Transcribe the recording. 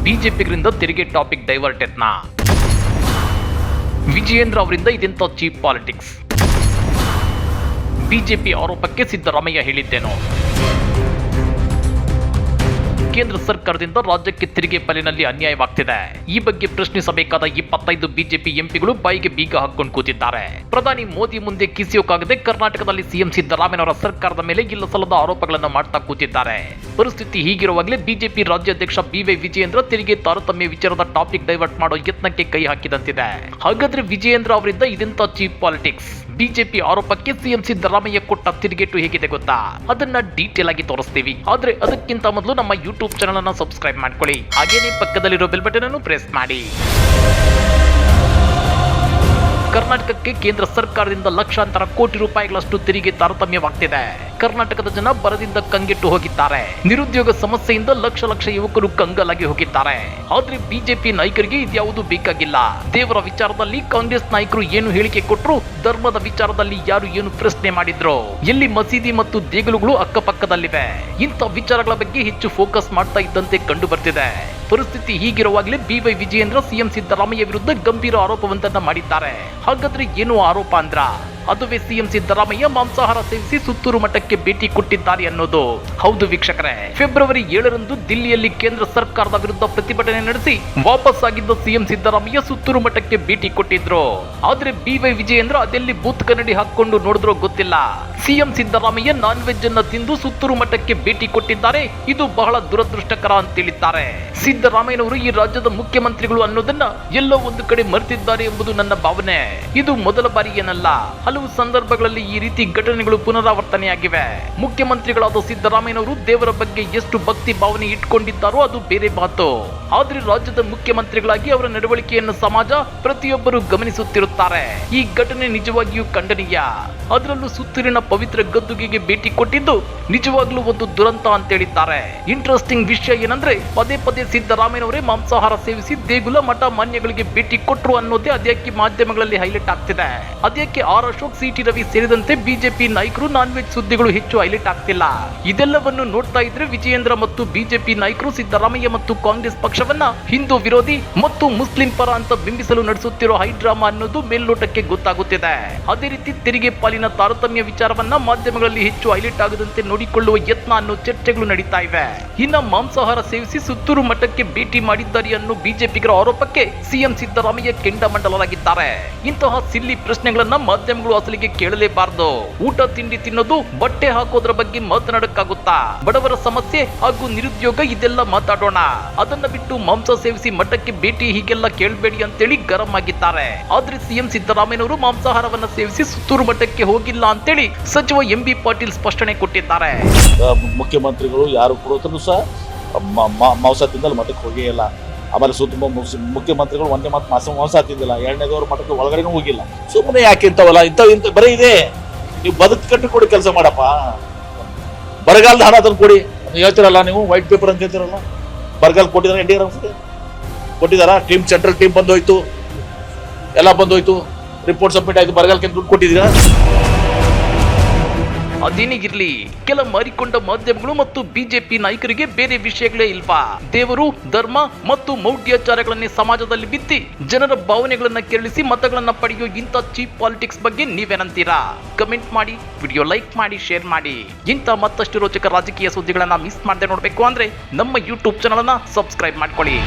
ಬಿಜೆಪಿಗರಿಂದ ತೆರಿಗೆ topic divert ಯತ್ನ. ವಿಜಯೇಂದ್ರ ಅವರಿಂದ ಇದೆಂತ ಚೀಪ್ ಪಾಲಿಟಿಕ್ಸ್. ಬಿಜೆಪಿ ಆರೋಪಕ್ಕೆ ಸಿದ್ದರಾಮಯ್ಯ ಹೇಳಿದ್ದೇನು. ಕೇಂದ್ರ ಸರ್ಕಾರದಿಂದ ರಾಜ್ಯಕ್ಕೆ ತೆರಿಗೆ ಪಾಲಿನಲ್ಲಿ ಅನ್ಯಾಯವಾಗ್ತಿದೆ. ಈ ಬಗ್ಗೆ ಪ್ರಶ್ನಿಸಬೇಕಾದ 25 ಬಿಜೆಪಿ ಎಂಪಿಗಳು ಬಾಯಿಗೆ ಬೀಗ ಹಾಕೊಂಡು ಕೂತಿದ್ದಾರೆ. ಪ್ರಧಾನಿ ಮೋದಿ ಮುಂದೆ ಕಿಸಿಯೋಕಾಗದೆ ಕರ್ನಾಟಕದಲ್ಲಿ ಸಿಎಂ ಸಿದ್ದರಾಮಯ್ಯನವರ ಸರ್ಕಾರದ ಮೇಲೆ ಇಲ್ಲಸಲ್ಲದ ಆರೋಪಗಳನ್ನು ಮಾಡ್ತಾ ಕೂತಿದ್ದಾರೆ. ಪರಿಸ್ಥಿತಿ ಹೀಗಿರುವಾಗಲೇ ಬಿಜೆಪಿ ರಾಜ್ಯಾಧ್ಯಕ್ಷ ಬಿವೈ ವಿಜಯೇಂದ್ರ ತೆರಿಗೆ ತಾರತಮ್ಯ ವಿಚಾರದ ಟಾಪಿಕ್ ಡೈವರ್ಟ್ ಮಾಡೋ ಯತ್ನಕ್ಕೆ ಕೈ ಹಾಕಿದಂತಿದೆ. ಹಾಗಾದ್ರೆ ವಿಜಯೇಂದ್ರ ಅವರಿಂದ ಇದೆಂತ ಚೀಪ್ ಪಾಲಿಟಿಕ್ಸ್. ಬಿಜೆಪಿ ಆರೋಪಕ್ಕೆ ಸಿಎಂ ಸಿದ್ದರಾಮಯ್ಯ ಕೊಟ್ಟ ತಿರುಗೇಟು ಹೇಗಿದೆ ಗೊತ್ತಾ? ಅದನ್ನ ಡೀಟೇಲ್ ಆಗಿ ತೋರಿಸ್ತೀವಿ. ಆದ್ರೆ ಅದಕ್ಕಿಂತ ಮೊದಲು ನಮ್ಮ ಯೂಟ್ಯೂಬ್ ಚಾನಲ್ ಅನ್ನು ಸಬ್ಸ್ಕ್ರೈಬ್ ಮಾಡ್ಕೊಳ್ಳಿ. ಹಾಗೇನೇ ಪಕ್ಕದಲ್ಲಿರೋ ಬೆಲ್ ಬಟನ್ ಅನ್ನು ಪ್ರೆಸ್ ಮಾಡಿ. ಕರ್ನಾಟಕಕ್ಕೆ ಕೇಂದ್ರ ಸರ್ಕಾರದಿಂದ ಲಕ್ಷಾಂತರ ಕೋಟಿ ರೂಪಾಯಿಗಳಷ್ಟು ತೆರಿಗೆ ತಾರತಮ್ಯವಾಗ್ತಿದೆ. ಕರ್ನಾಟಕದ ಜನ ಬರದಿಂದ ಕಂಗೆಟ್ಟು ಹೋಗಿದ್ದಾರೆ. ನಿರುದ್ಯೋಗ ಸಮಸ್ಯೆಯಿಂದ ಲಕ್ಷ ಯುವಕರು ಕಂಗಾಲಾಗಿ ಹೋಗಿದ್ದಾರೆ. ಆದ್ರೆ ಬಿಜೆಪಿ ನಾಯಕರಿಗೆ ಇದ್ಯಾವುದು ಬೇಕಾಗಿಲ್ಲ. ದೇವರ ವಿಚಾರದಲ್ಲಿ ಕಾಂಗ್ರೆಸ್ ನಾಯಕರು ಏನು ಹೇಳಿಕೆ ಕೊಟ್ಟರು, ಧರ್ಮದ ವಿಚಾರದಲ್ಲಿ ಯಾರು ಏನು ಪ್ರಶ್ನೆ ಮಾಡಿದ್ರು, ಎಲ್ಲಿ ಮಸೀದಿ ಮತ್ತು ದೇಗುಲಗಳು ಅಕ್ಕಪಕ್ಕದಲ್ಲಿವೆ, ಇಂಥ ವಿಚಾರಗಳ ಬಗ್ಗೆ ಹೆಚ್ಚು ಫೋಕಸ್ ಮಾಡ್ತಾ ಇದ್ದಂತೆ ಕಂಡು ಬರ್ತಿದೆ. ಪರಿಸ್ಥಿತಿ ಹೀಗಿರುವಾಗಲೇ ಬಿವೈ ವಿಜಯೇಂದ್ರ ಸಿಎಂ ಸಿದ್ದರಾಮಯ್ಯ ವಿರುದ್ಧ ಗಂಭೀರ ಆರೋಪವೊಂದನ್ನ ಮಾಡಿದ್ದಾರೆ. ಹಾಗಾದ್ರೆ ಏನು ಆರೋಪ ಅಂದ್ರ, ಅದುವೇ ಸಿಎಂ ಸಿದ್ದರಾಮಯ್ಯ ಮಾಂಸಾಹಾರ ಸೇವಿಸಿ ಸುತ್ತೂರು ಮಠಕ್ಕೆ ಭೇಟಿ ಕೊಟ್ಟಿದ್ದಾರೆ ಅನ್ನೋದು. ಹೌದು ವೀಕ್ಷಕರೇ, ಫೆಬ್ರವರಿ 7ರಂದು ದಿಲ್ಲಿಯಲ್ಲಿ ಕೇಂದ್ರ ಸರ್ಕಾರದ ವಿರುದ್ಧ ಪ್ರತಿಭಟನೆ ನಡೆಸಿ ವಾಪಸ್ ಆಗಿದ್ದ ಸಿಎಂ ಸಿದ್ದರಾಮಯ್ಯ ಸುತ್ತೂರು ಮಠಕ್ಕೆ ಭೇಟಿ ಕೊಟ್ಟಿದ್ರು. ಆದ್ರೆ ಬಿವೈ ವಿಜಯೇಂದ್ರ ಅದೆಲ್ಲಿ ಬೂತ್ ಕನ್ನಡಿ ಹಾಕೊಂಡು ನೋಡಿದ್ರೋ ಗೊತ್ತಿಲ್ಲ. ಸಿಎಂ ಸಿದ್ದರಾಮಯ್ಯ ನಾನ್ ವೆಜ್ ಅನ್ನ ತಿಂದು ಸುತ್ತೂರು ಮಠಕ್ಕೆ ಭೇಟಿ ಕೊಟ್ಟಿದ್ದಾರೆ. ಇದು ಬಹಳ ದುರದೃಷ್ಟಕರ ಅಂತ ಹೇಳಿದ್ದಾರೆ. ಸಿದ್ದರಾಮಯ್ಯನವರು ಈ ರಾಜ್ಯದ ಮುಖ್ಯಮಂತ್ರಿಗಳು ಅನ್ನೋದನ್ನ ಎಲ್ಲೋ ಒಂದು ಕಡೆ ಮರೆತಿದ್ದಾರೆ ಎಂಬುದು ನನ್ನ ಭಾವನೆ. ಇದು ಮೊದಲ ಬಾರಿ ಏನಲ್ಲ, ಹಲವು ಸಂದರ್ಭಗಳಲ್ಲಿ ಈ ರೀತಿ ಘಟನೆಗಳು ಪುನರಾವರ್ತನೆಯಾಗಿವೆ. ಮುಖ್ಯಮಂತ್ರಿಗಳಾದ ಸಿದ್ದರಾಮಯ್ಯನವರು ದೇವರ ಬಗ್ಗೆ ಎಷ್ಟು ಭಕ್ತಿ ಭಾವನೆ ಇಟ್ಕೊಂಡಿದ್ದಾರೋ ಅದು ಬೇರೆ ಮಾತು. ಆದ್ರೆ ರಾಜ್ಯದ ಮುಖ್ಯಮಂತ್ರಿಗಳಾಗಿ ಅವರ ನಡವಳಿಕೆಯನ್ನು ಸಮಾಜ ಪ್ರತಿಯೊಬ್ಬರು ಗಮನಿಸುತ್ತಿರುತ್ತಾರೆ. ಈ ಘಟನೆ ನಿಜವಾಗಿಯೂ ಖಂಡನೀಯ. ಅದರಲ್ಲೂ ಸುತ್ತೂರಿನ ಪವಿತ್ರ ಗದ್ದುಗೆಗೆ ಭೇಟಿ ಕೊಟ್ಟಿದ್ದು ನಿಜವಾಗ್ಲೂ ಒಂದು ದುರಂತ ಅಂತ ಹೇಳಿದ್ದಾರೆ. ಇಂಟ್ರೆಸ್ಟಿಂಗ್ ವಿಷಯ ಏನಂದ್ರೆ, ಪದೇ ಪದೇ ಸಿದ್ದರಾಮಯ್ಯನವರೇ ಮಾಂಸಾಹಾರ ಸೇವಿಸಿ ದೇಗುಲ ಮಠ ಮಾನ್ಯಗಳಿಗೆ ಭೇಟಿ ಕೊಟ್ಟರು ಅನ್ನೋದೇ ಅದ್ಯಾಕೆ ಮಾಧ್ಯಮಗಳಲ್ಲಿ ಹೈಲೈಟ್ ಆಗ್ತಿದೆ. ಅದ್ಯಾಕೆ ಆರ್ ಅಶೋಕ್, ಸಿಟಿ ರವಿ ಸೇರಿದಂತೆ ಬಿಜೆಪಿ ನಾಯಕರು ನಾನ್ ವೆಜ್ ಸುದ್ದಿಗಳು ಹೆಚ್ಚು ಹೈಲೈಟ್ ಆಗ್ತಿಲ್ಲ. ಇದೆಲ್ಲವನ್ನು ನೋಡ್ತಾ ಇದ್ರೆ ವಿಜಯೇಂದ್ರ ಮತ್ತು ಬಿಜೆಪಿ ನಾಯಕರು ಸಿದ್ದರಾಮಯ್ಯ ಮತ್ತು ಕಾಂಗ್ರೆಸ್ ಪಕ್ಷವನ್ನ ಹಿಂದೂ ವಿರೋಧಿ ಮತ್ತು ಮುಸ್ಲಿಂ ಪರ ಅಂತ ಬಿಂಬಿಸಲು ನಡೆಸುತ್ತಿರೋ ಹೈಡ್ರಾಮಾ ಅನ್ನೋದು ಮೇಲ್ನೋಟಕ್ಕೆ ಗೊತ್ತಾಗುತ್ತಿದೆ. ಅದೇ ರೀತಿ ತೆರಿಗೆ ಪಾಲಿನ ತಾರತಮ್ಯ ವಿಚಾರವನ್ನ ಮಾಧ್ಯಮಗಳಲ್ಲಿ ಹೆಚ್ಚು ಹೈಲೈಟ್ ಆಗದಂತೆ ನೋಡಿಕೊಳ್ಳುವ ಯತ್ನ ಅನ್ನೋ ಚರ್ಚೆಗಳು ನಡೀತಾ ಇವೆ. ಇನ್ನ ಮಾಂಸಾಹಾರ ಸೇವಿಸಿ ಸುತ್ತೂರು ಮಠಕ್ಕೆ ಭೇಟಿ ಮಾಡಿದ್ದಾರೆ ಅನ್ನೋ ಬಿಜೆಪಿಗರ ಆರೋಪಕ್ಕೆ ಸಿಎಂ ಸಿದ್ದರಾಮಯ್ಯ ಕೆಂಡಾಮಂಡಲರಾಗಿದ್ದಾರೆ. ಇಂತಹ ಸಿಲ್ಲಿ ಪ್ರಶ್ನೆಗಳನ್ನ ಮಾಧ್ಯಮಗಳು ಅಸಲಿಗೆ ಕೇಳಲೇಬಾರದು. ಊಟ ತಿಂಡಿ ತಿನ್ನೋದು, ಬಟ್ಟೆ ಹಾಕೋದ್ರ ಬಗ್ಗೆ ಮಾತನಾಡಕ್ಕಾಗುತ್ತಾ? ಬಡವರ ಸಮಸ್ಯೆ ಹಾಗೂ ನಿರುದ್ಯೋಗ ಇದೆಲ್ಲ ಮಾತಾಡೋಣ. ಅದನ್ನ ಬಿಟ್ಟು ಮಾಂಸ ಸೇವಿಸಿ ಮಠಕ್ಕೆ ಭೇಟಿ ಹೀಗೆಲ್ಲ ಕೇಳಬೇಡಿ ಅಂತೇಳಿ ಗರಂ ಆಗಿದ್ದಾರೆ. ಆದ್ರೆ ಸಿಎಂ ಸಿದ್ದರಾಮಯ್ಯನವರು ಮಾಂಸಾಹಾರವನ್ನ ಸೇವಿಸಿ ಸುತ್ತೂರು ಮಠಕ್ಕೆ ಹೋಗಿಲ್ಲ ಅಂತೇಳಿ ಸಚಿವ ಎಂಬಿ ಪಾಟೀಲ್ ಸ್ಪಷ್ಟನೆ ಕೊಟ್ಟಿದ್ದಾರೆ. ಮುಖ್ಯಮಂತ್ರಿಗಳು ಯಾರು ಕೂಡ ಸಹ ಮಾಂಸ ತಿಂದಲ್ಲ ಮಠಕ್ಕೆ ಹೋಗೇ ಇಲ್ಲ. ಆಮೇಲೆ ಮುಖ್ಯಮಂತ್ರಿಗಳು ಒಂದೇ ಮಾಂಸ ತಿಂದಿಲ್ಲ. ಎರಡನೇದವ್ರ ಮಠಕ್ಕೆ ಒಳಗಡೆನೂ ಹೋಗಿಲ್ಲ. ಸುಮ್ಮನೆ ಯಾಕೆ ಇಂಥವಲ್ಲ, ಇಂಥ ಬರೀ ಇದೆ. ನೀವು ಬದುಕು ಕಟ್ಟಿ ಕೊಡಿ, ಕೆಲಸ ಮಾಡಪ್ಪ. ಬರಗಾಲದ ಹಣ ಅದನ್ನು ಕೊಡಿ ಹೇಳ್ತಿರಲ್ಲ ನೀವು, ವೈಟ್ ಪೇಪರ್ ಅಂತ ಹೇಳ್ತಿರಲ್ಲ. ಬರಗಾಲ ಕೊಟ್ಟಿದ್ದಾರೆ, ಇಂಡಿಯಾ ಕೊಟ್ಟಿದಾರ. ಟೀಮ್ ಸೆಂಟ್ರಲ್ ಟೀಮ್ ಬಂದೋಯ್ತು, ಎಲ್ಲ ಬಂದೋಯ್ತು, ರಿಪೋರ್ಟ್ ಸಬ್ಮಿಟ್ ಆಯ್ತು. ಬರಗಾಲಕ್ಕೆ ದುಡ್ಡು ಕೊಟ್ಟಿದ್ದೀರಾ? ಅದೇನಿಗಿರ್ಲಿ, ಕೆಲ ಮಾರಿಕೊಂಡ ಮಾಧ್ಯಮಗಳು ಮತ್ತು ಬಿಜೆಪಿ ನಾಯಕರಿಗೆ ಬೇರೆ ವಿಷಯಗಳೇ ಇಲ್ವಾ? ದೇವರು, ಧರ್ಮ ಮತ್ತು ಮೌಢ್ಯಾಚಾರಗಳನ್ನೇ ಸಮಾಜದಲ್ಲಿ ಬಿತ್ತಿ ಜನರ ಭಾವನೆಗಳನ್ನ ಕೆರಳಿಸಿ ಮತಗಳನ್ನ ಪಡೆಯೋ ಇಂಥ ಚೀಪ್ ಪಾಲಿಟಿಕ್ಸ್ ಬಗ್ಗೆ ನೀವೇನಂತೀರಾ? ಕಮೆಂಟ್ ಮಾಡಿ, ವಿಡಿಯೋ ಲೈಕ್ ಮಾಡಿ, ಶೇರ್ ಮಾಡಿ. ಇಂಥ ಮತ್ತಷ್ಟು ರೋಚಕ ರಾಜಕೀಯ ಸುದ್ದಿಗಳನ್ನ ಮಿಸ್ ಮಾಡದೆ ನೋಡ್ಬೇಕು ಅಂದ್ರೆ ನಮ್ಮ ಯೂಟ್ಯೂಬ್ ಚಾನಲ್ ಅನ್ನ ಸಬ್ಸ್ಕ್ರೈಬ್ ಮಾಡ್ಕೊಳ್ಳಿ.